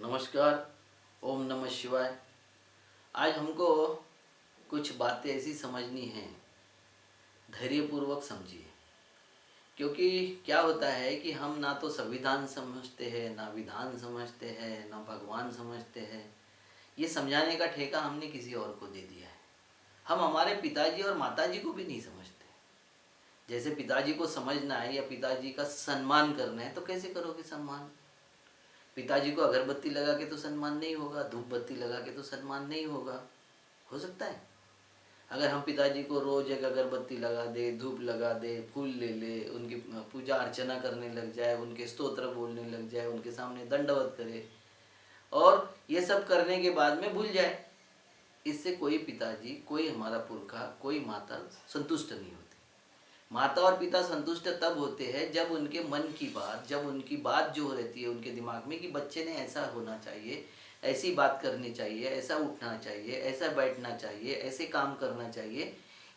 नमस्कार। ओम नमः शिवाय। आज हमको कुछ बातें ऐसी समझनी हैं, धैर्यपूर्वक समझिए। क्योंकि क्या होता है कि हम ना तो संविधान समझते हैं, ना विधान समझते हैं, ना भगवान समझते हैं। ये समझाने का ठेका हमने किसी और को दे दिया है। हम हमारे पिताजी और माताजी को भी नहीं समझते। जैसे पिताजी को समझना है या पिताजी का सम्मान करना है तो कैसे करोगे सम्मान? पिताजी को अगरबत्ती लगा के तो सम्मान नहीं होगा, धूप बत्ती लगा के तो सम्मान नहीं होगा। हो सकता है अगर हम पिताजी को रोज एक अगरबत्ती लगा दे, धूप लगा दे, फूल ले ले, उनकी पूजा अर्चना करने लग जाए, उनके स्तोत्र बोलने लग जाए, उनके सामने दंडवत करे और ये सब करने के बाद में भूल जाए, इससे कोई पिताजी, कोई हमारा पुरखा, कोई माता संतुष्ट नहीं होती। माता और पिता संतुष्ट तब होते हैं जब उनके मन की बात, जब उनकी बात जो रहती है उनके दिमाग में कि बच्चे ने ऐसा होना चाहिए, ऐसी बात करनी चाहिए, ऐसा उठना चाहिए, ऐसा बैठना चाहिए, ऐसे काम करना चाहिए,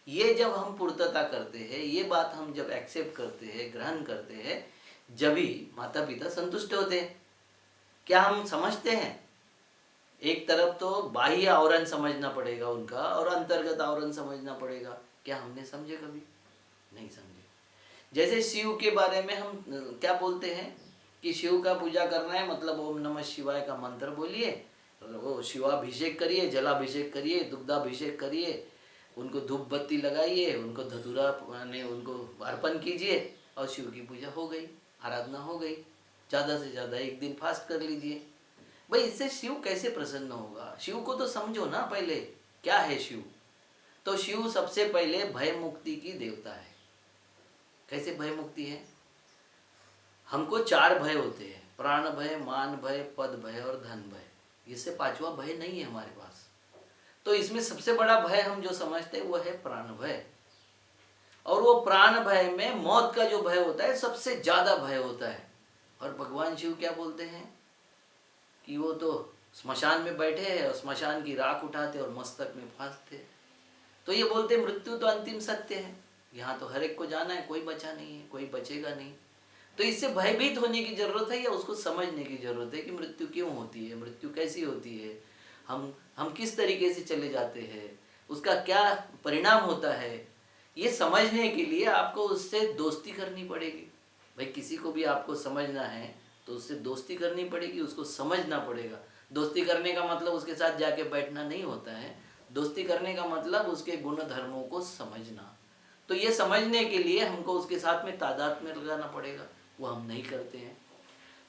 ये जब हम पूर्तता करते हैं, ये बात हम जब एक्सेप्ट करते हैं, ग्रहण करते हैं, जब ही माता पिता संतुष्ट होते हैं। क्या हम समझते हैं? एक तरफ तो बाह्य आवरण समझना पड़ेगा उनका और अंतर्गत आवरण समझना पड़ेगा। क्या हमने समझे? कभी नहीं समझे। जैसे शिव के बारे में हम क्या बोलते हैं कि शिव का पूजा करना है मतलब ओम नमः शिवाय का मंत्र बोलिए, वो शिवाभिषेक करिए, जलाभिषेक करिए, दुग्धाभिषेक करिए, उनको धूप बत्ती लगाइए, उनको धतूरा ने उनको अर्पण कीजिए और शिव की पूजा हो गई, आराधना हो गई। ज़्यादा से ज़्यादा एक दिन फास्ट कर लीजिए। भाई इससे शिव कैसे प्रसन्न होगा? शिव को तो समझो ना पहले, क्या है शिव? तो शिव सबसे पहले भय मुक्ति की देवता है। कैसे भय मुक्ति है? हमको 4 भय होते हैं, प्राण भय, मान भय, पद भय और धन भय। इससे 5वां भय नहीं है हमारे पास। तो इसमें सबसे बड़ा भय हम जो समझते हैं वो है प्राण भय। और वो प्राण भय में मौत का जो भय होता है सबसे ज्यादा भय होता है। और भगवान शिव क्या बोलते हैं कि वो तो स्मशान में बैठे हैं और स्मशान की राख उठाते और मस्तक में फांसते। तो ये बोलते मृत्यु तो अंतिम सत्य है, यहाँ तो हर एक को जाना है, कोई बचा नहीं है, कोई बचेगा नहीं। तो इससे भयभीत होने की जरूरत है या उसको समझने की जरूरत है कि मृत्यु क्यों होती है, मृत्यु कैसी होती है, हम किस तरीके से चले जाते हैं, उसका क्या परिणाम होता है। ये समझने के लिए आपको उससे दोस्ती करनी पड़ेगी। भाई किसी को भी आपको समझना है तो उससे दोस्ती करनी पड़ेगी, उसको समझना पड़ेगा। दोस्ती करने का मतलब उसके साथ जाके बैठना नहीं होता है। दोस्ती करने का मतलब उसके गुण धर्मों को समझना। तो ये समझने के लिए हमको उसके साथ में तादाद में लगाना पड़ेगा, वो हम नहीं करते हैं।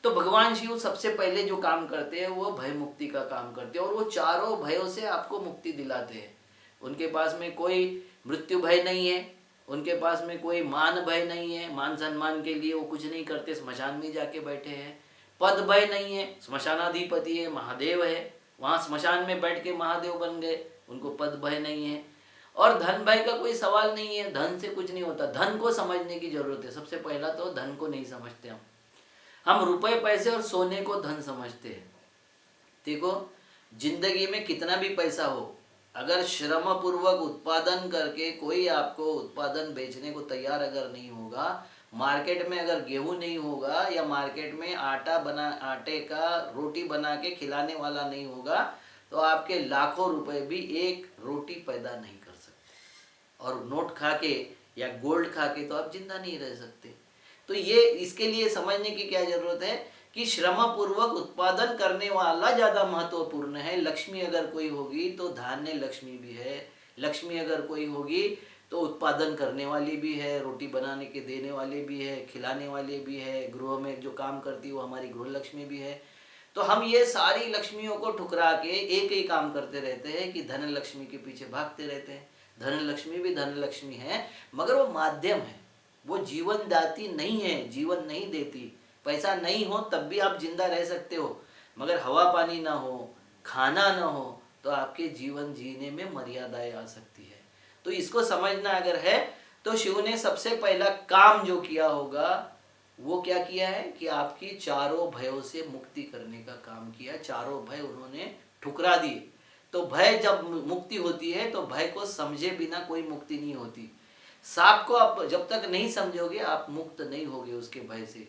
तो भगवान शिव सबसे पहले जो काम करते हैं वो भय मुक्ति का काम करते हैं और वो चारों भयों से आपको मुक्ति दिलाते हैं। उनके पास में कोई मृत्यु भय नहीं है, उनके पास में कोई मान भय नहीं है, मान सम्मान के लिए वो कुछ नहीं करते, स्मशान में जाके बैठे हैं। पद भय नहीं है, स्मशानाधिपति है, महादेव है, वहाँ स्मशान में बैठ के महादेव बन गए, उनको पद भय नहीं है। और धन भय का कोई सवाल नहीं है, धन से कुछ नहीं होता। धन को समझने की जरूरत है। सबसे पहला तो धन को नहीं समझते हम रुपए पैसे और सोने को धन समझते हैं। देखो जिंदगी में कितना भी पैसा हो, अगर श्रम पूर्वक उत्पादन करके कोई आपको उत्पादन बेचने को तैयार अगर नहीं होगा, मार्केट में अगर गेहूं नहीं होगा या मार्केट में आटे का रोटी बना के खिलाने वाला नहीं होगा, तो आपके लाखों रुपए भी एक रोटी पैदा नहीं कर सकते। और नोट खा के या गोल्ड खा के तो आप जिंदा नहीं रह सकते। तो ये इसके लिए समझने की क्या जरूरत है कि श्रम पूर्वक उत्पादन करने वाला ज़्यादा महत्वपूर्ण है। लक्ष्मी अगर कोई होगी तो धान्य लक्ष्मी भी है, लक्ष्मी अगर कोई होगी तो उत्पादन करने वाली भी है, रोटी बनाने के देने वाले भी है, खिलाने वाले भी है, गृह में जो काम करती है वो हमारी गृह लक्ष्मी भी है। तो हम ये सारी लक्ष्मियों को ठुकरा के एक ही काम करते रहते हैं कि धन लक्ष्मी के पीछे भागते रहते हैं। धन लक्ष्मी भी धन लक्ष्मी है मगर वो माध्यम है, वो जीवन दाती नहीं है, जीवन नहीं देती। पैसा नहीं हो तब भी आप जिंदा रह सकते हो, मगर हवा पानी ना हो, खाना ना हो तो आपके जीवन जीने में मर्यादाएं आ सकती है। तो इसको समझना अगर है तो शिव ने सबसे पहला काम जो किया होगा वो क्या किया है कि आपकी चारों भयों से मुक्ति करने का काम किया। चारों भय उन्होंने ठुकरा दिए। तो भय जब मुक्ति होती है तो भय को समझे बिना कोई मुक्ति नहीं होती। सांप को आप जब तक नहीं समझोगे आप मुक्त नहीं होगे उसके भय से।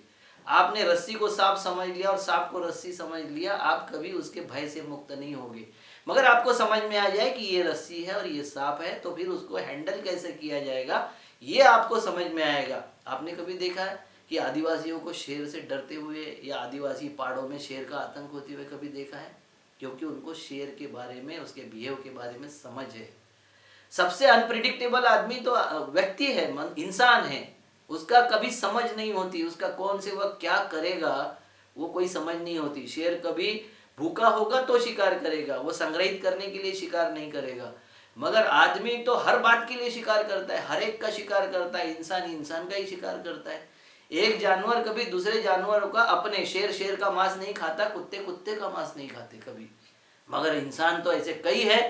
आपने रस्सी को सांप समझ लिया और सांप को रस्सी समझ लिया, आप कभी उसके भय से मुक्त नहीं होगे। मगर आपको समझ में आ जाए कि ये रस्सी है और ये सांप है, तो फिर उसको हैंडल कैसे किया जाएगा ये आपको समझ में आएगा। आपने कभी देखा है कि आदिवासियों को शेर से डरते हुए या आदिवासी पहाड़ों में शेर का आतंक होते हुए कभी देखा है? क्योंकि उनको शेर के बारे में, उसके बिहेव के बारे में समझ है। सबसे अनप्रिडिक्टेबल आदमी तो व्यक्ति है, इंसान है, उसका कभी समझ नहीं होती, उसका कौन से वक्त क्या करेगा वो कोई समझ नहीं होती। शेर कभी भूखा होगा तो शिकार करेगा, वो संग्रहित करने के लिए शिकार नहीं करेगा। मगर आदमी तो हर बात के लिए शिकार करता है, हर एक का शिकार करता है, इंसान इंसान का ही शिकार करता है। एक जानवर कभी दूसरे जानवरों का, अपने शेर शेर का मांस नहीं खाता, कुत्ते कुत्ते का मांस नहीं खाते कभी। मगर इंसान तो ऐसे कई है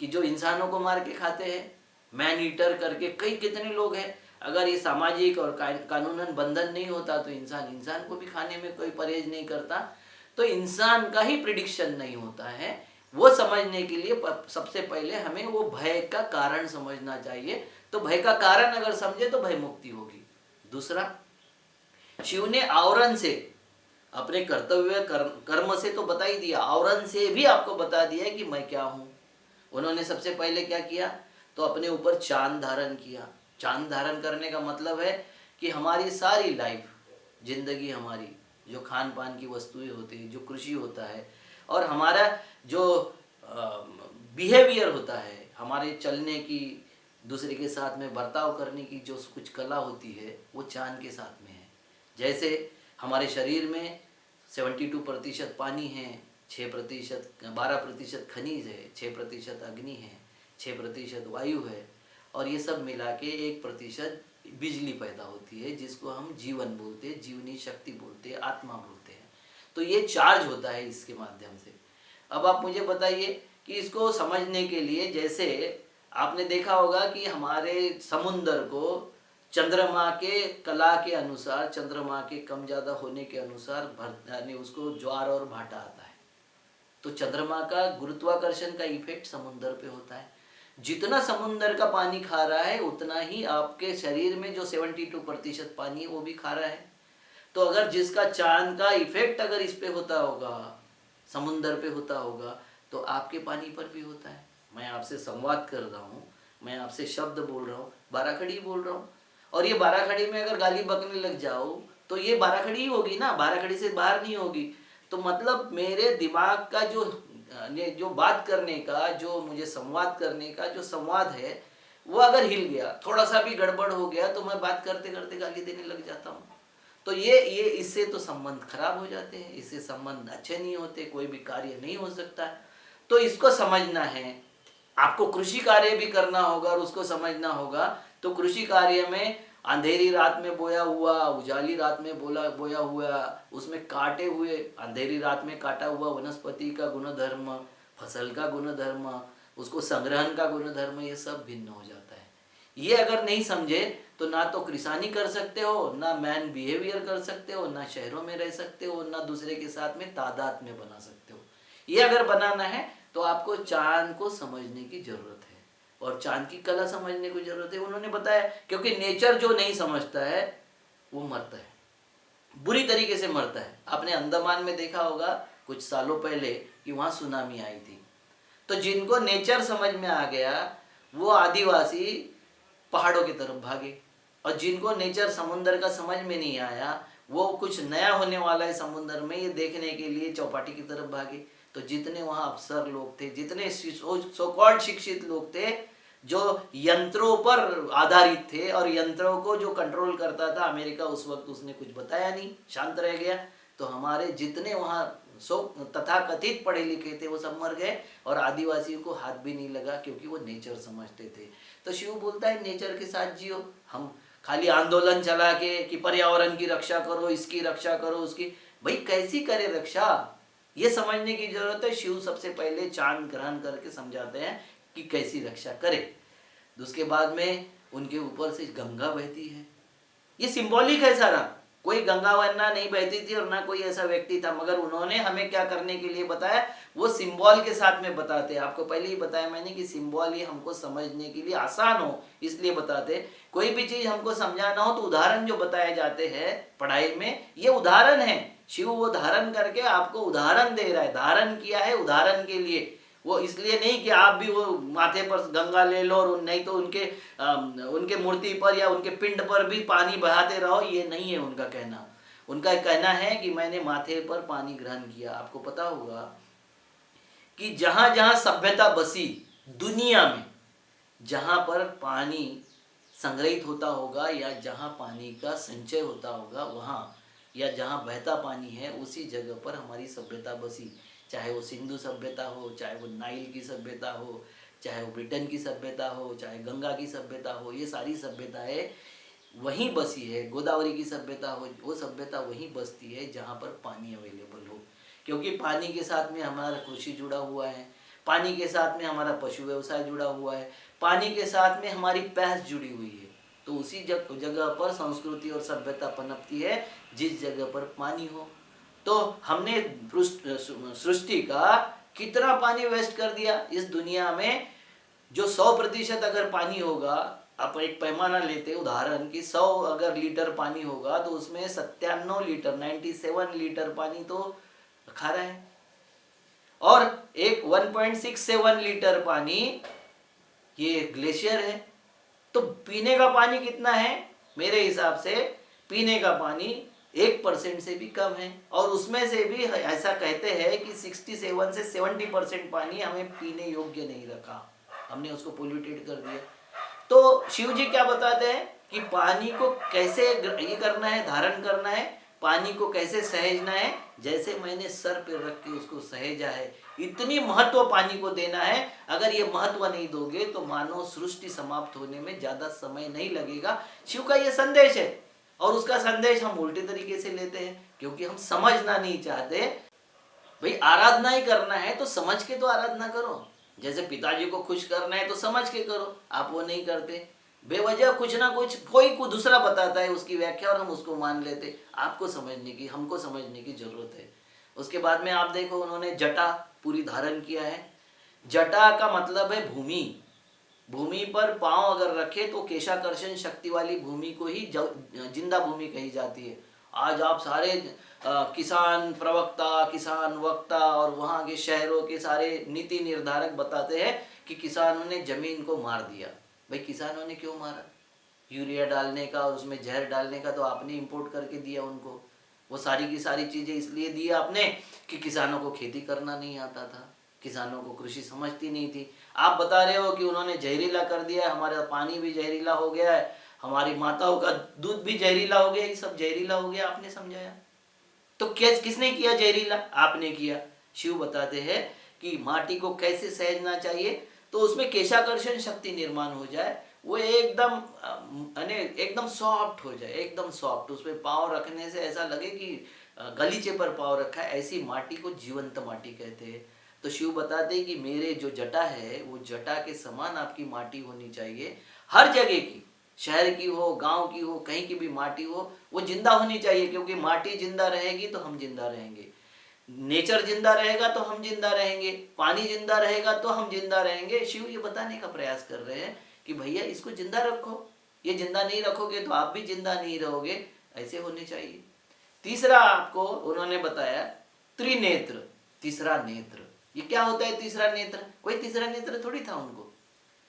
कि जो इंसानों को मार के खाते हैं, मैन ईटर करके कई कितने लोग हैं। अगर ये सामाजिक और कानूनन बंधन नहीं होता तो इंसान इंसान को भी खाने में कोई परहेज नहीं करता। तो इंसान का ही प्रिडिक्शन नहीं होता है। वो समझने के लिए सबसे पहले हमें वो भय का कारण समझना चाहिए। तो भय का कारण अगर समझे तो भय मुक्ति होगी। दूसरा, शिव ने आवरण से, अपने कर्तव्य कर्म से तो बता ही दिया, आवरण से भी आपको बता दिया कि मैं क्या हूँ। उन्होंने सबसे पहले क्या किया, तो अपने ऊपर चांद धारण किया। चांद धारण करने का मतलब है कि हमारी सारी लाइफ, जिंदगी हमारी, जो खान पान की वस्तुएं होती है, जो कृषि होता है, और हमारा जो बिहेवियर होता है, हमारे चलने की, दूसरे के साथ में बर्ताव करने की जो कुछ कला होती है, वो चांद के साथ में है। जैसे हमारे शरीर में 72% पानी है, 12% खनिज है, 6% अग्नि है, 6% वायु है, और ये सब मिला के 1% बिजली पैदा होती है, जिसको हम जीवन बोलते हैं, जीवनी शक्ति बोलते हैं, आत्मा बोलते हैं। तो ये चार्ज होता है इसके माध्यम से। अब आप मुझे बताइए कि इसको समझने के लिए, जैसे आपने देखा होगा कि हमारे समुंदर को चंद्रमा के कला के अनुसार, चंद्रमा के कम ज़्यादा होने के अनुसार यानी उसको ज्वार और भाटा आता है। तो चंद्रमा का गुरुत्वाकर्षण का इफेक्ट समुंदर पे होता है। जितना समुंदर का पानी खा रहा है उतना ही आपके शरीर में जो 72% पानी है वो भी खा रहा है। तो अगर जिसका चांद का इफेक्ट अगर इस पे होता होगा, समुंदर पे होता होगा, तो आपके पानी पर भी होता है। मैं आपसे संवाद कर रहा हूँ, मैं आपसे शब्द बोल रहा हूँ, बाराखड़ी बोल रहा हूँ, और ये बाराखड़ी में अगर गाली बकने लग जाओ तो ये बाराखड़ी ही होगी ना, बाराखड़ी से बाहर नहीं होगी। तो मतलब मेरे दिमाग का जो बात करने का, जो मुझे संवाद करने का जो संवाद है, वो अगर हिल गया, थोड़ा सा भी गड़बड़ हो गया, तो मैं बात करते करते गाली देने लग जाता हूँ। तो ये इससे तो संबंध खराब हो जाते हैं, इससे संबंध अच्छे नहीं होते, कोई भी कार्य नहीं हो सकता। तो इसको समझना है। आपको कृषि कार्य भी करना होगा और उसको समझना होगा। तो कृषि कार्य में अंधेरी रात में बोया हुआ, उजाली रात में बोया हुआ, उसमें काटे हुए, अंधेरी रात में काटा हुआ वनस्पति का गुणधर्म, फसल का गुणधर्म, उसको संग्रहण का गुणधर्म, ये सब भिन्न हो जाता है। ये अगर नहीं समझे तो ना तो किसानी कर सकते हो, ना मैन बिहेवियर कर सकते हो, ना शहरों में रह सकते हो, ना दूसरे के साथ में तादाद में बना सकते हो। ये अगर बनाना है तो आपको चांद को समझने की जरूरत है और चांद की कला समझने की जरूरत है। उन्होंने बताया, क्योंकि नेचर जो नहीं समझता है वो मरता है, बुरी तरीके से मरता है। आपने अंडमान में देखा होगा कुछ सालों पहले कि वहाँ सुनामी आई थी। तो जिनको नेचर समझ में आ गया वो आदिवासी पहाड़ों की तरफ भागे, और जिनको नेचर समुंदर का समझ में नहीं आया वो कुछ नया होने वाला है समुंदर में ये देखने के लिए चौपाटी की तरफ भागे। तो जितने वहाँ अफसर लोग थे, जितने सो कॉल्ड शिक्षित लोग थे, जो यंत्रों पर आधारित थे और यंत्रों को जो कंट्रोल करता था अमेरिका, उस वक्त उसने कुछ बताया नहीं, शांत रह गया। तो हमारे जितने वहाँ तथाकथित पढ़े लिखे थे वो सब मर गए, और आदिवासियों को हाथ भी नहीं लगा क्योंकि वो नेचर समझते थे। तो शिव बोलता है नेचर के साथ जियो। हम खाली आंदोलन चला के कि पर्यावरण की रक्षा करो, इसकी रक्षा करो, उसकी, भाई कैसी करे रक्षा, ये समझने की जरूरत है। शिव सबसे पहले चांद ग्रहण करके समझाते हैं कि कैसी रक्षा करे। उसके बाद में उनके ऊपर से गंगा बहती है, ये सिंबॉलिक है सारा। कोई गंगा वरना नहीं बहती थी और ना कोई ऐसा व्यक्ति था, मगर उन्होंने हमें क्या करने के लिए बताया, वो सिंबल के साथ में बताते हैं। आपको पहले ही बताया मैंने कि सिंबल ये हमको समझने के लिए आसान हो इसलिए बताते। कोई भी चीज हमको समझाना हो तो उदाहरण जो बताए जाते हैं पढ़ाई में, ये उदाहरण है। शिव वो धारण करके आपको उदाहरण दे रहा है, धारण किया है उदाहरण के लिए। वो इसलिए नहीं कि आप भी वो माथे पर गंगा ले लो और नहीं तो उनके मूर्ति पर या उनके पिंड पर भी पानी बहाते रहो, ये नहीं है उनका कहना। उनका कहना है कि मैंने माथे पर पानी ग्रहण किया। आपको पता होगा कि जहां जहां सभ्यता बसी दुनिया में, जहां पर पानी संग्रहित होता होगा या जहां पानी का संचय होता होगा वहां, या जहां बहता पानी है उसी जगह पर हमारी सभ्यता बसी। चाहे वो सिंधु सभ्यता हो, चाहे वो नाइल की सभ्यता हो, चाहे वो ब्रिटेन की सभ्यता हो, चाहे गंगा की सभ्यता हो, ये सारी सभ्यताएं वहीं बसी है। गोदावरी की सभ्यता हो, वो सभ्यता वहीं बसती है जहाँ पर पानी अवेलेबल हो, क्योंकि पानी के साथ में हमारा कृषि जुड़ा हुआ है, पानी के साथ में हमारा पशु व्यवसाय जुड़ा हुआ है, पानी के साथ में हमारी प्यास जुड़ी हुई है। तो उसी जगह पर संस्कृति और सभ्यता पनपती है जिस जगह पर पानी हो। तो हमने सृष्टि का कितना पानी वेस्ट कर दिया इस दुनिया में। जो 100% अगर पानी होगा, आप एक पैमाना लेते उदाहरण कि 100 अगर लीटर पानी होगा तो उसमें 97 लीटर 97 लीटर पानी तो खारा है, और एक 1.67 लीटर पानी ये ग्लेशियर है। तो पीने का पानी कितना है? मेरे हिसाब से पीने का पानी 1% से भी कम है, और उसमें से भी ऐसा कहते हैं कि 67 से 70% पानी हमें पीने योग्य नहीं रखा, हमने उसको पोल्यूटेड कर दिया। तो शिव जी क्या बताते हैं कि पानी को कैसे ये करना है, धारण करना है, पानी को कैसे सहेजना है। जैसे मैंने सर पे रख के उसको सहेजा है, इतनी महत्व पानी को देना है। अगर ये महत्व नहीं दोगे तो मानव सृष्टि समाप्त होने में ज्यादा समय नहीं लगेगा। शिव का ये संदेश है, और उसका संदेश हम उल्टे तरीके से लेते हैं क्योंकि हम समझना नहीं चाहते। भाई आराधना ही करना है तो समझ के तो आराधना करो। जैसे पिताजी को खुश करना है तो समझ के करो, आप वो नहीं करते। बेवजह कुछ ना कुछ कोई को दूसरा बताता है उसकी व्याख्या और हम उसको मान लेते। आपको समझने की, हमको समझने की जरूरत है। उसके बाद में आप देखो उन्होंने जटा पूरी धारण किया है। जटा का मतलब है भूमि। भूमि पर पांव अगर रखे तो केशाकर्षण शक्ति वाली भूमि को ही जिंदा भूमि कही जाती है। आज आप सारे किसान प्रवक्ता, किसान वक्ता और वहाँ के शहरों के सारे नीति निर्धारक बताते हैं कि किसानों ने जमीन को मार दिया। भाई किसानों ने क्यों मारा? यूरिया डालने का और उसमें जहर डालने का तो आपने इंपोर्ट करके दिया उनको। वो सारी की सारी चीज़ें इसलिए दी आपने कि किसानों को खेती करना नहीं आता था, किसानों को कृषि समझती नहीं थी। आप बता रहे हो कि उन्होंने जहरीला कर दिया है, हमारा पानी भी जहरीला हो गया है, हमारी माताओं का दूध भी जहरीला हो गया, ये सब जहरीला हो गया, आपने समझाया। तो किसने किया जहरीला? आपने किया। शिव बताते हैं कि माटी को कैसे सहेजना चाहिए तो उसमें केशाकर्षण शक्ति निर्माण हो जाए, वो एकदम सॉफ्ट हो जाए, एकदम सॉफ्ट। उसमें पाँव रखने से ऐसा लगे कि गलीचे पर पाँव रखा है, ऐसी माटी को जीवंत माटी कहते हैं। तो शिव बताते हैं कि मेरे जो जटा है वो जटा के समान आपकी माटी होनी चाहिए। हर जगह की, शहर की हो, गांव की हो, कहीं की भी माटी हो, वो जिंदा होनी चाहिए, क्योंकि माटी जिंदा रहेगी तो हम जिंदा रहेंगे। नेचर जिंदा रहेगा तो हम जिंदा रहेंगे, पानी जिंदा रहेगा तो हम जिंदा रहेंगे। शिव ये बताने का प्रयास कर रहे हैं कि भैया इसको जिंदा रखो, ये जिंदा नहीं रखोगे तो आप भी जिंदा नहीं रहोगे, ऐसे होने चाहिए। तीसरा आपको उन्होंने बताया त्रिनेत्र, तीसरा नेत्र। ये क्या होता है तीसरा नेत्र? कोई तीसरा नेत्र थोड़ी था उनको,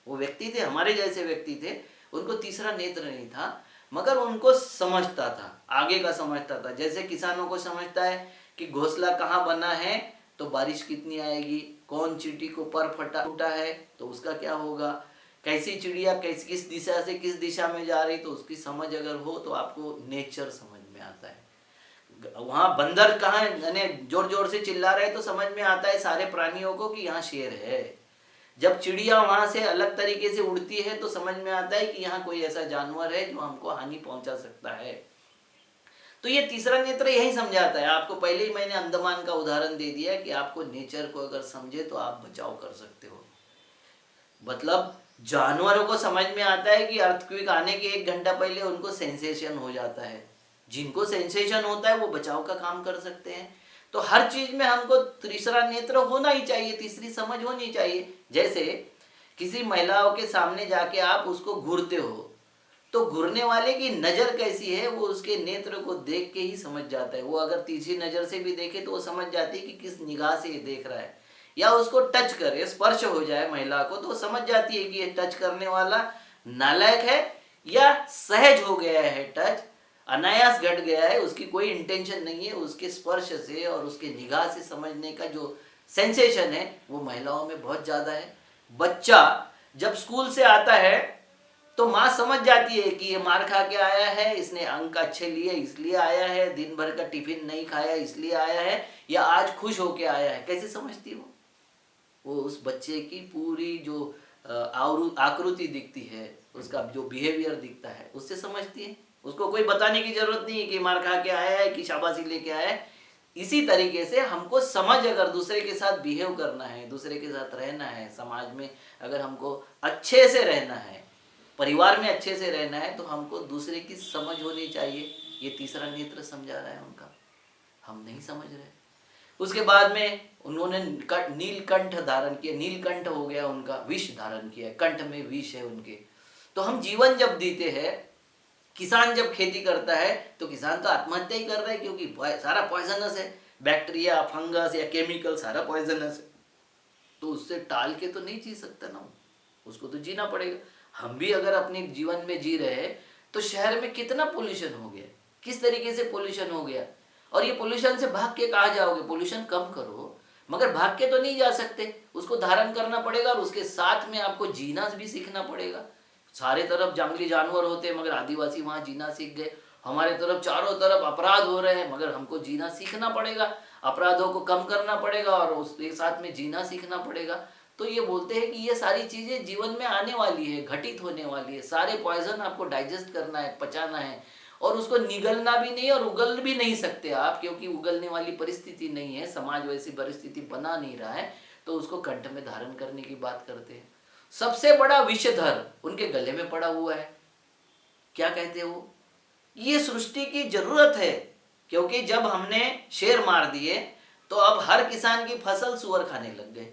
वो व्यक्ति थे, हमारे जैसे व्यक्ति थे, उनको तीसरा नेत्र नहीं था, मगर उनको समझता था, आगे का समझता था। जैसे किसानों को समझता है कि घोंसला कहाँ बना है तो बारिश कितनी आएगी, कौन चींटी को पर फूटा है तो उसका क्या होगा, कैसी चिड़िया किस दिशा से किस दिशा में जा रही, तो उसकी समझ अगर हो तो आपको नेचर समझ में आता है। वहाँ बंदर कहाँ यानी जोर जोर से चिल्ला रहे तो समझ में आता है सारे प्राणियों को कि यहाँ शेर है। जब चिड़िया वहां से अलग तरीके से उड़ती है तो समझ में आता है कि यहाँ कोई ऐसा जानवर है जो हमको हानि पहुंचा सकता है। तो ये तीसरा नेत्र यही समझाता है आपको। पहले ही मैंने अंडमान का उदाहरण दे दिया कि आपको नेचर को अगर समझे तो आप बचाव कर सकते हो। मतलब जानवरों को समझ में आता है कि अर्थक्वेक आने के 1 घंटा पहले उनको सेंसेशन हो जाता है, जिनको सेंसेशन होता है वो बचाव का काम कर सकते हैं। तो हर चीज में हमको तीसरा नेत्र होना ही चाहिए, तीसरी समझ होनी चाहिए। जैसे किसी महिलाओं के सामने जाके आप उसको घूरते हो, तो घूरने वाले की नजर कैसी है वो उसके नेत्र को देख के ही समझ जाता है। वो अगर तीसरी नजर से भी देखे तो वो समझ जाती है कि किस निगाह से ये देख रहा है। या उसको टच करे, स्पर्श हो जाए महिला को, तो वो समझ जाती है कि ये टच करने वाला नालायक है या सहज हो गया है, टच अनायास घट गया है, उसकी कोई इंटेंशन नहीं है। उसके स्पर्श से और उसके निगाह से समझने का जो सेंसेशन है वो महिलाओं में बहुत ज्यादा है। बच्चा जब स्कूल से आता है तो माँ समझ जाती है कि ये मार खा के आया है, इसने अंक अच्छे लिए इसलिए आया है, दिन भर का टिफिन नहीं खाया इसलिए आया है, या आज खुश होके आया है। कैसे समझती हो? वो उस बच्चे की पूरी जो आकृति दिखती है, उसका जो बिहेवियर दिखता है, उससे समझती है। उसको कोई बताने की जरूरत नहीं है कि मार खा के आया है कि शाबाशी लेके आया है। इसी तरीके से हमको समझ, अगर दूसरे के साथ बिहेव करना है, दूसरे के साथ रहना है, समाज में अगर हमको अच्छे से रहना है, परिवार में अच्छे से रहना है, तो हमको दूसरे की समझ होनी चाहिए। ये तीसरा नेत्र समझा रहा है उनका, हम नहीं समझ रहे। उसके बाद में उन्होंने नीलकंठ धारण किया, नीलकंठ हो गया उनका, विष धारण किया, कंठ में विष है उनके। तो हम जीवन जब जीते हैं, किसान जब खेती करता है तो किसान तो आत्महत्या ही कर रहा है, क्योंकि सारा पॉइजनस है, बैक्टीरिया, फंगस या केमिकल सारा पॉइजनस है। तो उससे टाल के तो नहीं जी सकता ना, उसको तो जीना पड़ेगा। हम भी अगर अपने जीवन में जी रहे हैं तो शहर में कितना पोल्यूशन हो गया, किस तरीके से पोल्यूशन हो गया, और ये पोल्यूशन से भाग के कहाँ जाओगे? पोल्यूशन कम करो, मगर भाग के तो नहीं जा सकते, उसको धारण करना पड़ेगा और उसके साथ में आपको जीना भी सीखना पड़ेगा। सारे तरफ जंगली जानवर होते हैं मगर आदिवासी वहाँ जीना सीख गए। हमारे तरफ चारों तरफ अपराध हो रहे हैं मगर हमको जीना सीखना पड़ेगा, अपराधों को कम करना पड़ेगा और उसके साथ में जीना सीखना पड़ेगा। तो ये बोलते हैं कि ये सारी चीज़ें जीवन में आने वाली है, घटित होने वाली है। सारे पॉइजन आपको डाइजेस्ट करना है, पचाना है, और उसको निगलना भी नहीं और उगल भी नहीं सकते आप, क्योंकि उगलने वाली परिस्थिति नहीं है, समाज वैसी परिस्थिति बना नहीं रहा है। तो उसको कंठ में धारण करने की बात करते हैं। सबसे बड़ा विषधर उनके गले में पड़ा हुआ है। क्या कहते हो? ये सृष्टि की जरूरत है, क्योंकि जब हमने शेर मार दिए तो अब हर किसान की फसल सुअर खाने लग गए,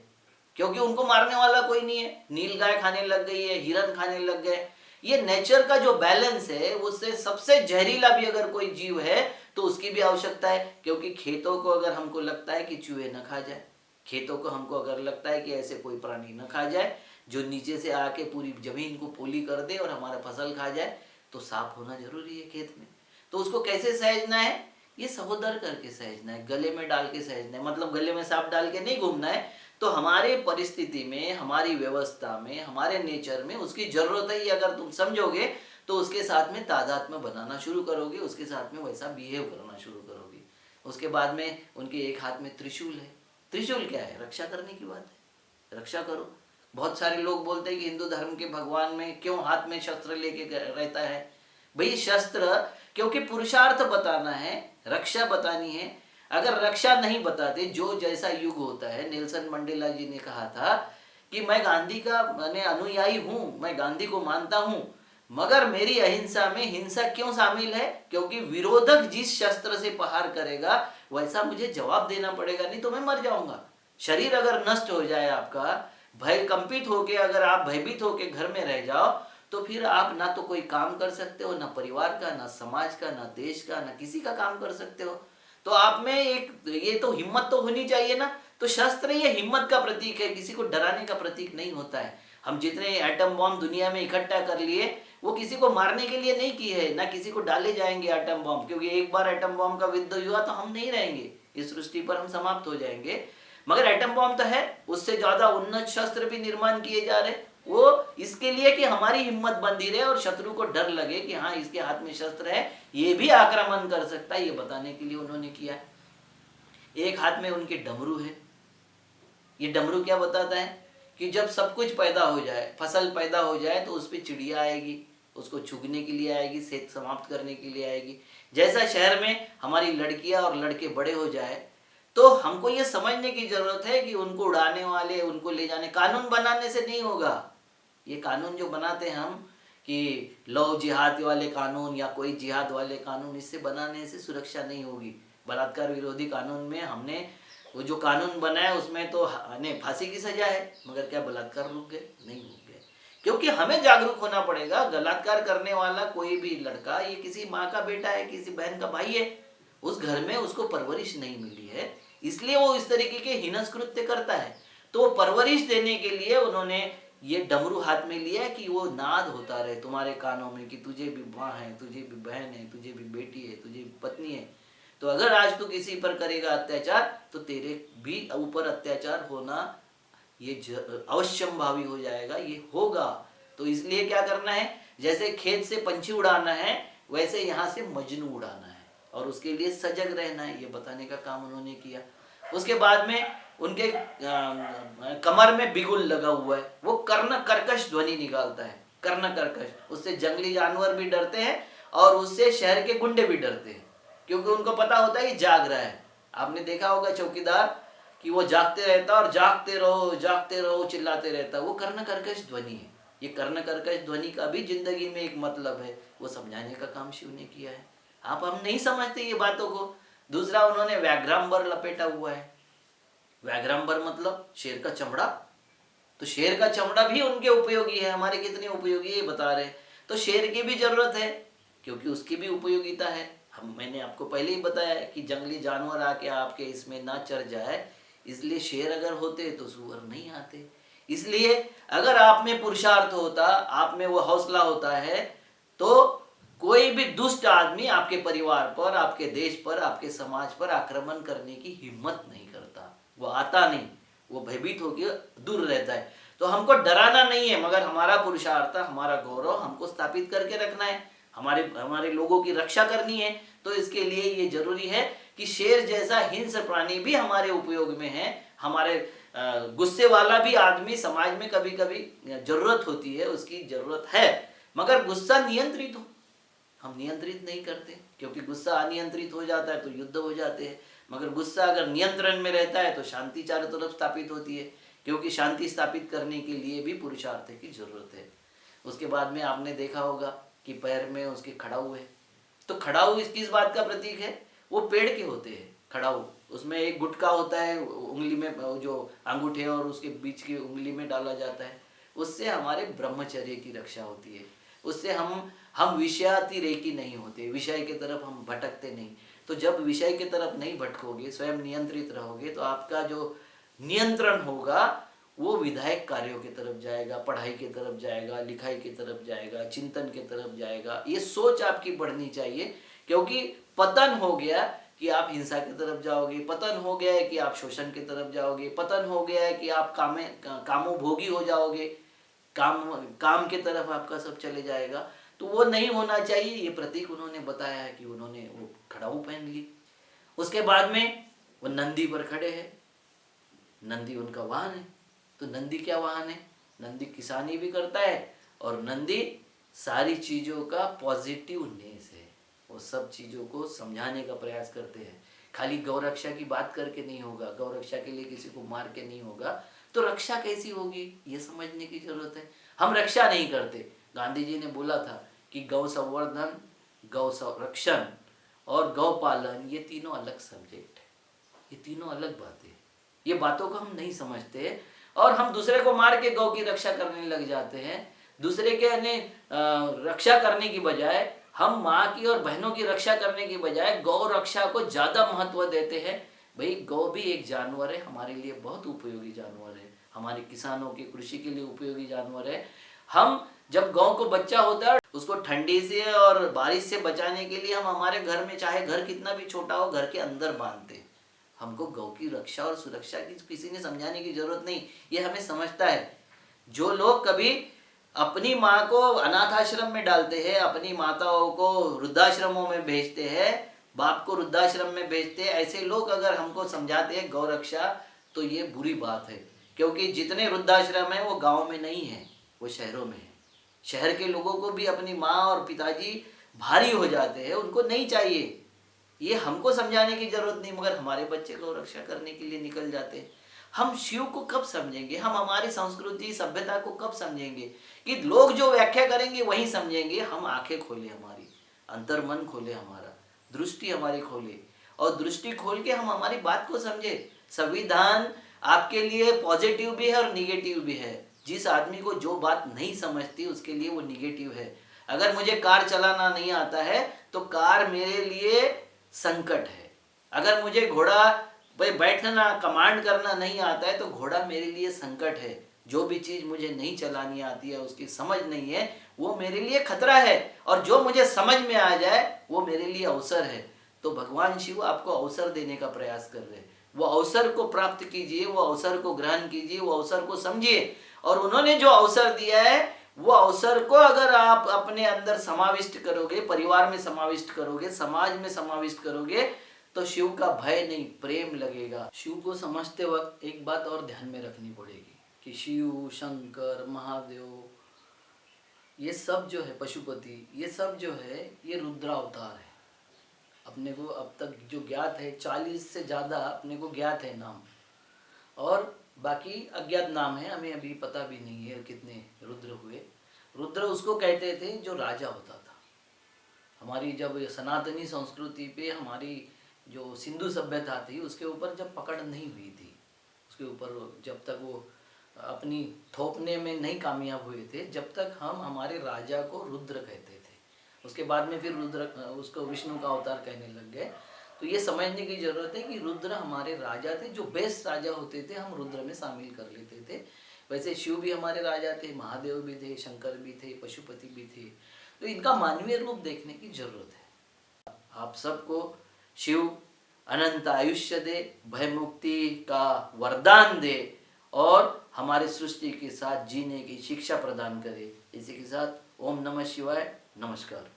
क्योंकि उनको मारने वाला कोई नहीं है। नीलगाय खाने लग गई है, हिरन खाने लग गए। ये नेचर का जो बैलेंस है, उससे सबसे जहरीला भी अगर कोई जीव है तो उसकी भी आवश्यकता है, क्योंकि खेतों को अगर हमको लगता है कि चूहे न खा जाए, खेतों को हमको अगर लगता है कि ऐसे कोई प्राणी न खा जाए जो नीचे से आके पूरी जमीन को पोली कर दे और हमारा फसल खा जाए, तो साफ होना जरूरी है खेत में। तो उसको कैसे सहेजना है? ये सहोदर करके सहेजना है, गले में डाल के सहेजना है। मतलब गले में सांप डाल के नहीं घूमना है। तो हमारे परिस्थिति में, हमारी व्यवस्था में, हमारे नेचर में उसकी जरूरत है। ये अगर तुम समझोगे तो उसके साथ में तादात्म्य बनाना शुरू करोगे, उसके साथ में वैसा बिहेव करना शुरू करोगे। उसके बाद में उनके एक हाथ में त्रिशूल है। त्रिशूल क्या है? रक्षा करने की बात है, रक्षा करो। बहुत सारे लोग बोलते हैं कि हिंदू धर्म के भगवान में क्यों हाथ में शस्त्र लेके रहता है? भाई शस्त्र क्योंकि पुरुषार्थ बताना है, रक्षा बतानी है। अगर रक्षा नहीं बताते, जो जैसा युग होता है, नेल्सन मंडेला जी ने कहा था कि मैं गांधी का मैंने अनुयायी हूँ, मैं गांधी को मानता हूँ, मगर मेरी अहिंसा में हिंसा क्यों शामिल है? क्योंकि विरोधक जिस शस्त्र से प्रहार करेगा वैसा मुझे जवाब देना पड़ेगा, नहीं तो मैं मर जाऊंगा। शरीर अगर नष्ट हो जाए आपका, भय कंपित होके अगर आप भयभीत होके घर में रह जाओ, तो फिर आप ना तो कोई काम कर सकते हो, ना परिवार का, ना समाज का, ना देश का, ना किसी का काम कर सकते हो। तो आप में एक ये तो हिम्मत तो होनी चाहिए ना। तो शस्त्र ये हिम्मत का प्रतीक है, किसी को डराने का प्रतीक नहीं होता है। हम जितने एटम बॉम्ब दुनिया में इकट्ठा कर लिए, वो किसी को मारने के लिए नहीं किए है, ना किसी को डाले जाएंगे एटम बॉम्ब, क्योंकि एक बार एटम बॉम्ब का युद्ध हुआ तो हम नहीं रहेंगे इस सृष्टि पर, हम समाप्त हो जाएंगे। मगर एटम बॉम्ब तो है, उससे ज्यादा उन्नत शस्त्र भी निर्माण किए जा रहे, वो इसके लिए कि हमारी हिम्मत बंधी रहे और शत्रु को डर लगे कि हाँ इसके हाथ में शस्त्र है, ये भी आक्रमण कर सकता है, ये बताने के लिए उन्होंने किया है। एक हाथ में उनके डमरू है। ये डमरू क्या बताता है? कि जब सब कुछ पैदा हो जाए, फसल पैदा हो जाए, तो उस पर चिड़िया आएगी, उसको छुगने के लिए आएगी, सेहत समाप्त करने के लिए आएगी। जैसा शहर में हमारी लड़कियां और लड़के बड़े हो जाए, तो हमको ये समझने की जरूरत है कि उनको उड़ाने वाले, उनको ले जाने, कानून बनाने से नहीं होगा। ये कानून जो बनाते हैं हम कि लव जिहाद वाले कानून या कोई जिहाद वाले कानून, इससे बनाने से सुरक्षा नहीं होगी। बलात्कार विरोधी कानून में हमने वो जो कानून बनाया उसमें तो फांसी की सजा है, मगर क्या बलात्कार रुक गए? नहीं रुक गए। क्योंकि हमें जागरूक होना पड़ेगा। बलात्कार करने वाला कोई भी लड़का ये किसी माँ का बेटा है, किसी बहन का भाई है, उस घर में उसको परवरिश नहीं मिली है, इसलिए वो इस तरीके के हीनस कृत्य करता है। तो परवरिश देने के लिए उन्होंने ये डमरू हाथ में लिया कि वो नाद होता रहे तुम्हारे कानों में कि तुझे भी माँ है, तुझे भी बहन है, तुझे भी बेटी है, तुझे भी पत्नी है। तो अगर आज तू किसी पर करेगा अत्याचार तो तेरे भी ऊपर अत्याचार होना ये अवश्यंभावी हो जाएगा, ये होगा। तो इसलिए क्या करना है, जैसे खेत से पंछी उड़ाना है वैसे यहाँ से मजनू उड़ाना है, और उसके लिए सजग रहना है, ये बताने का काम उन्होंने किया। उसके बाद में उनके कमर में बिगुल लगा हुआ है, वो कर्ण कर्कश ध्वनि निकालता है, कर्ण कर्कश। उससे जंगली जानवर भी डरते हैं और उससे शहर के गुंडे भी डरते हैं, क्योंकि उनको पता होता है ये जाग रहा है। आपने देखा होगा चौकीदार कि वो जागते रहता और जागते रहो चिल्लाते रहता, वो कर्ण कर्कश ध्वनि है। ये कर्ण कर्कश ध्वनि का भी जिंदगी में एक मतलब है, वो समझाने का काम शिव ने किया है। हम नहीं समझते ये बातों को। दूसरा, उन्होंने व्याघ्रांबर लपेटा हुआ है। व्याघ्रांबर मतलब शेर का चमड़ा, तो शेर का चमड़ा भी उनके उपयोगी है, हमारे कितने उपयोगी है बता रहे। तो शेर की भी जरूरत है क्योंकि उसकी भी उपयोगिता है। मैंने आपको पहले ही बताया है कि जंगली जानवर आके आपके इसमें ना चढ़ जाए, इसलिए शेर अगर होते तो सुअर नहीं आते। इसलिए अगर आप में पुरुषार्थ होता, आप में वो हौसला होता है, तो कोई भी दुष्ट आदमी आपके परिवार पर, आपके देश पर, आपके समाज पर आक्रमण करने की हिम्मत नहीं करता। वो आता नहीं, वो भयभीत होकर दूर रहता है। तो हमको डराना नहीं है, मगर हमारा पुरुषार्थ, हमारा गौरव हमको स्थापित करके रखना है, हमारे लोगों की रक्षा करनी है। तो इसके लिए ये जरूरी है कि शेर जैसा हिंस्र प्राणी भी हमारे उपयोग में है। हमारे गुस्से वाला भी आदमी समाज में कभी कभी जरूरत होती है, उसकी जरूरत है, मगर गुस्सा नियंत्रित हो। हम नियंत्रित नहीं करते, क्योंकि गुस्सा अनियंत्रित हो जाता है तो युद्ध हो जाते हैं। मगर गुस्सा अगर नियंत्रण में रहता है तो शांति चारों तरफ स्थापित होती है, क्योंकि शांति स्थापित करने के लिए भी पुरुषार्थ की जरूरत है। उसके बाद में आपने देखा होगा कि पैर में उसके खड़ाऊ है। तो खड़ाऊ किस बात का प्रतीक है? वो पेड़ के होते हैं खड़ाऊ। उसमें एक गुटका होता है, उंगली में जो अंगूठे और उसके बीच की उंगली में डाला जाता है, उससे हमारे ब्रह्मचर्य की रक्षा होती है। उससे हम विषयातिरेकी नहीं होते, विषय की तरफ हम भटकते नहीं। तो जब विषय की तरफ नहीं भटकोगे, स्वयं नियंत्रित रहोगे, तो आपका जो नियंत्रण होगा वो विधायक कार्यों की तरफ जाएगा, पढ़ाई की तरफ जाएगा, लिखाई की तरफ जाएगा, चिंतन की तरफ जाएगा। ये सोच आपकी बढ़नी चाहिए, क्योंकि पतन हो गया कि आप हिंसा की तरफ जाओगे, पतन हो गया है कि आप शोषण की तरफ जाओगे, पतन हो गया है कि आप कामोभोगी हो जाओगे, काम की तरफ आपका सब चले जाएगा। तो वो नहीं होना चाहिए। ये प्रतीक उन्होंने बताया है कि उन्होंने वो खड़ाऊ पहन ली। उसके बाद में वो नंदी पर खड़े हैं, नंदी उनका वाहन है। तो नंदी क्या वाहन है? नंदी किसानी भी करता है और नंदी सारी चीज़ों का पॉजिटिवनेस है। वो सब चीज़ों को समझाने का प्रयास करते हैं। खाली गौ रक्षा की बात करके नहीं होगा, गौ रक्षा के लिए किसी को मार के नहीं होगा, तो रक्षा कैसी होगी ये समझने की जरूरत है। हम रक्षा नहीं करते। गांधी जी ने बोला था कि गौ संवर्धन, गौ संरक्षण और गौ पालन ये तीनों अलग सब्जेक्ट है, ये तीनों अलग बातें। ये बातों को हम नहीं समझते और हम दूसरे को मार के गौ की रक्षा करने लग जाते हैं। दूसरे के रक्षा करने की बजाय, हम माँ की और बहनों की रक्षा करने की बजाय गौ रक्षा को ज़्यादा महत्व देते हैं। भाई गौ भी एक जानवर है, हमारे लिए बहुत उपयोगी जानवर है, हमारे किसानों के कृषि के लिए उपयोगी जानवर है। हम जब गौ को बच्चा होता है उसको ठंडी से और बारिश से बचाने के लिए हम हमारे घर में, चाहे घर कितना भी छोटा हो, घर के अंदर बांधते हैं। हमको गौ की रक्षा और सुरक्षा की किसी ने समझाने की जरूरत नहीं, ये हमें समझता है। जो लोग कभी अपनी माँ को अनाथ आश्रम में डालते हैं, अपनी माताओं को वृद्धाश्रमों में भेजते हैं, बाप को वृद्धाश्रम में भेजते हैं, ऐसे लोग अगर हमको समझाते हैं गौ रक्षा, तो ये बुरी बात है। क्योंकि जितने वृद्धाश्रम है वो गाँव में नहीं है, वो शहरों में है। शहर के लोगों को भी अपनी माँ और पिताजी भारी हो जाते हैं, उनको नहीं चाहिए। ये हमको समझाने की जरूरत नहीं, मगर हमारे बच्चे को रक्षा करने के लिए निकल जाते हैं। हम शिव को कब समझेंगे, हम हमारी संस्कृति सभ्यता को कब समझेंगे कि लोग जो व्याख्या करेंगे वही समझेंगे। हम आंखें खोले, हमारी अंतर्मन खोले, हमारा दृष्टि हमारी खोले, और दृष्टि खोल के हम हमारी बात को समझे। संविधान आपके लिए पॉजिटिव भी है और निगेटिव भी है। जिस आदमी को जो बात नहीं समझती उसके लिए वो निगेटिव है। अगर मुझे कार चलाना नहीं आता है तो कार मेरे लिए संकट है। अगर मुझे घोड़ा बैठना कमांड करना नहीं आता है तो घोड़ा मेरे लिए संकट है। जो भी चीज़ मुझे नहीं चलानी आती है, उसकी समझ नहीं है, वो मेरे लिए खतरा है। और जो मुझे समझ में आ जाए वो मेरे लिए अवसर है। तो भगवान शिव आपको अवसर देने का प्रयास कर रहे हैं। वो अवसर को प्राप्त कीजिए, वो अवसर को ग्रहण कीजिए, वो अवसर को समझिए। और उन्होंने जो अवसर दिया है वो अवसर को अगर आप अपने अंदर समाविष्ट करोगे, परिवार में समाविष्ट करोगे, समाज में समाविष्ट करोगे, तो शिव का भय नहीं, प्रेम लगेगा। शिव को समझते वक्त एक बात और ध्यान में रखनी पड़ेगी कि शिव, शंकर, महादेव, ये सब जो है, पशुपति, ये सब जो है ये रुद्रावतार है। अपने को अब तक जो ज्ञात है 40 से ज़्यादा अपने को ज्ञात है नाम, और बाकी अज्ञात नाम है, हमें अभी पता भी नहीं है कितने रुद्र हुए। रुद्र उसको कहते थे जो राजा होता था। हमारी जब सनातनी संस्कृति पे हमारी जो सिंधु सभ्यता थी उसके ऊपर जब पकड़ नहीं हुई थी, उसके ऊपर जब तक वो अपनी थोपने में नहीं कामयाब हुए थे, जब तक हम हमारे राजा को रुद्र कहते थे। उसके बाद में फिर रुद्र उसको विष्णु का अवतार कहने लग गए। तो ये समझने की जरूरत है कि रुद्र हमारे राजा थे, जो बेस्ट राजा होते थे हम रुद्र में शामिल कर लेते थे। वैसे शिव भी हमारे राजा थे, महादेव भी थे, शंकर भी थे, पशुपति भी थे। तो इनका मानवीय रूप देखने की जरूरत है। आप सबको शिव अनंत आयुष्य दे, भय मुक्ति का वरदान दे, और हमारे सृष्टि के साथ जीने की शिक्षा प्रदान करे। इसी के साथ ओम नमः शिवाय, नमस्कार।